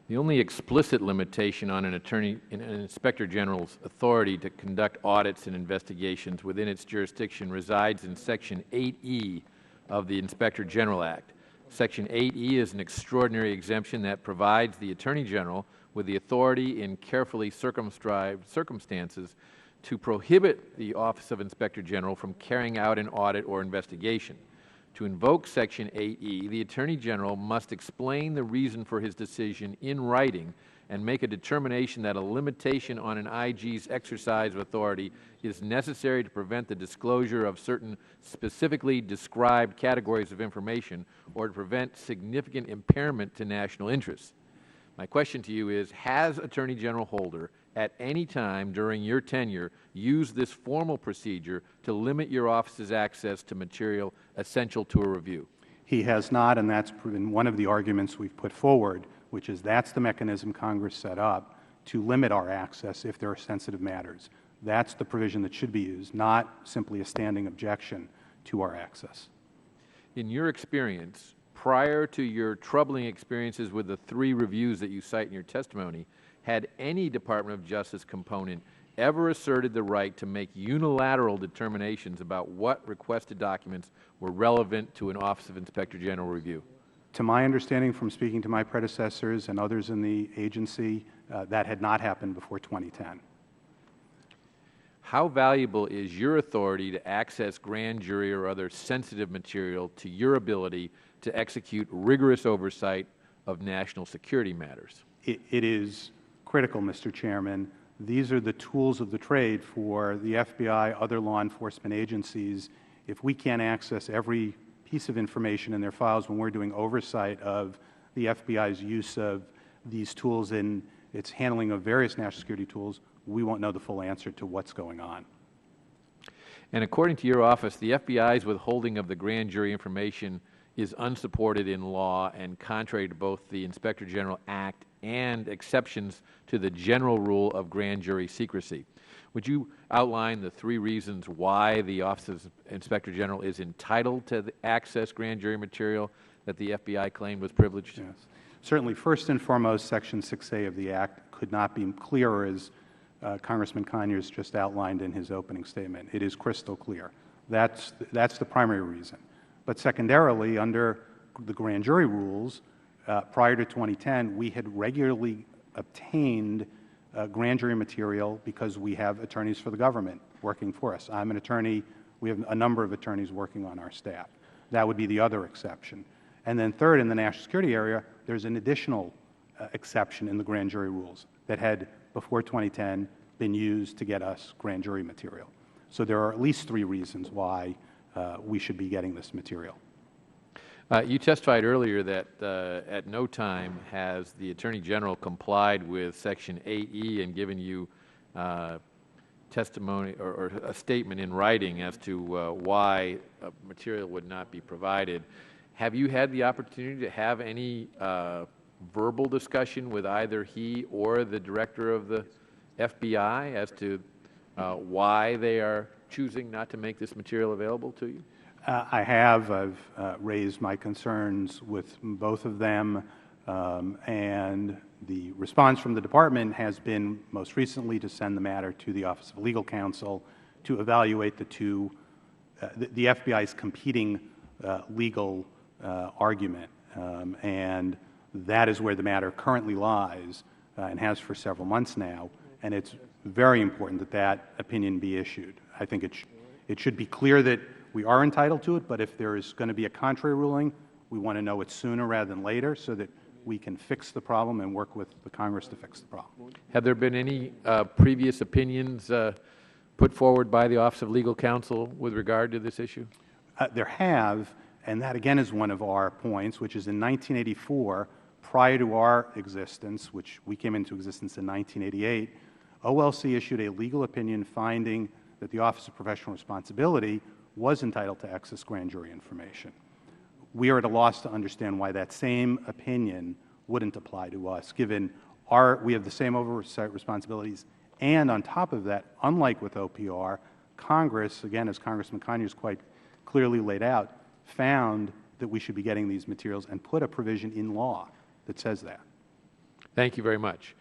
The only explicit limitation on an inspector general's authority to conduct audits and investigations within its jurisdiction resides in Section 8E of the Inspector General Act. Section 8E is an extraordinary exemption that provides the Attorney General with the authority in carefully circumscribed circumstances to prohibit the Office of Inspector General from carrying out an audit or investigation. To invoke Section 8E, the Attorney General must explain the reason for his decision in writing and make a determination that a limitation on an IG's exercise of authority is necessary to prevent the disclosure of certain specifically described categories of information or to prevent significant impairment to national interests. My question to you is, has Attorney General Holder at any time during your tenure used this formal procedure to limit your office's access to material essential to a review? He has not, and that's been one of the arguments we've put forward, which is that's the mechanism Congress set up to limit our access if there are sensitive matters. That's the provision that should be used, not simply a standing objection to our access. In your experience, prior to your troubling experiences with the 3 reviews that you cite in your testimony, had any Department of Justice component ever asserted the right to make unilateral determinations about what requested documents were relevant to an Office of Inspector General review? To my understanding from speaking to my predecessors and others in the agency, that had not happened before 2010. How valuable is your authority to access grand jury or other sensitive material to your ability to execute rigorous oversight of national security matters? It is critical, Mr. Chairman. These are the tools of the trade for the FBI, other law enforcement agencies. If we can't access every piece of information in their files when we're doing oversight of the FBI's use of these tools in its handling of various national security tools, we won't know the full answer to what's going on. And according to your office, the FBI's withholding of the grand jury information is unsupported in law and contrary to both the Inspector General Act and exceptions to the general rule of grand jury secrecy. Would you outline the 3 reasons why the Office of Inspector General is entitled to access grand jury material that the FBI claimed was privileged? Yes. Certainly, first and foremost, Section 6A of the Act could not be clearer, as Congressman Conyers just outlined in his opening statement. It is crystal clear. That's the primary reason. But secondarily, under the grand jury rules, prior to 2010, we had regularly obtained grand jury material because we have attorneys for the government working for us. I'm an attorney. We have a number of attorneys working on our staff. That would be the other exception. And then third, in the national security area, there's an additional exception in the grand jury rules that had, before 2010, been used to get us grand jury material. So there are at least 3 reasons why we should be getting this material. You testified earlier that at no time has the Attorney General complied with Section 8E and given you testimony or a statement in writing as to why material would not be provided. Have you had the opportunity to have any verbal discussion with either he or the Director of the FBI as to why they are choosing not to make this material available to you? I have. I've raised my concerns with both of them, and the response from the Department has been most recently to send the matter to the Office of Legal Counsel to evaluate the FBI's competing legal argument, and that is where the matter currently lies and has for several months now, and it's very important that that opinion be issued. I think it should be clear that we are entitled to it, but if there is going to be a contrary ruling, we want to know it sooner rather than later so that we can fix the problem and work with the Congress to fix the problem. Have there been any previous opinions put forward by the Office of Legal Counsel with regard to this issue? There have, and that again is one of our points, which is in 1984, prior to our existence, which we came into existence in 1988, OLC issued a legal opinion finding that the Office of Professional Responsibility was entitled to access grand jury information. We are at a loss to understand why that same opinion wouldn't apply to us, given we have the same oversight responsibilities, and on top of that, unlike with OPR, Congress, again, as Congressman Conyers quite clearly laid out, found that we should be getting these materials and put a provision in law that says that. Thank you very much.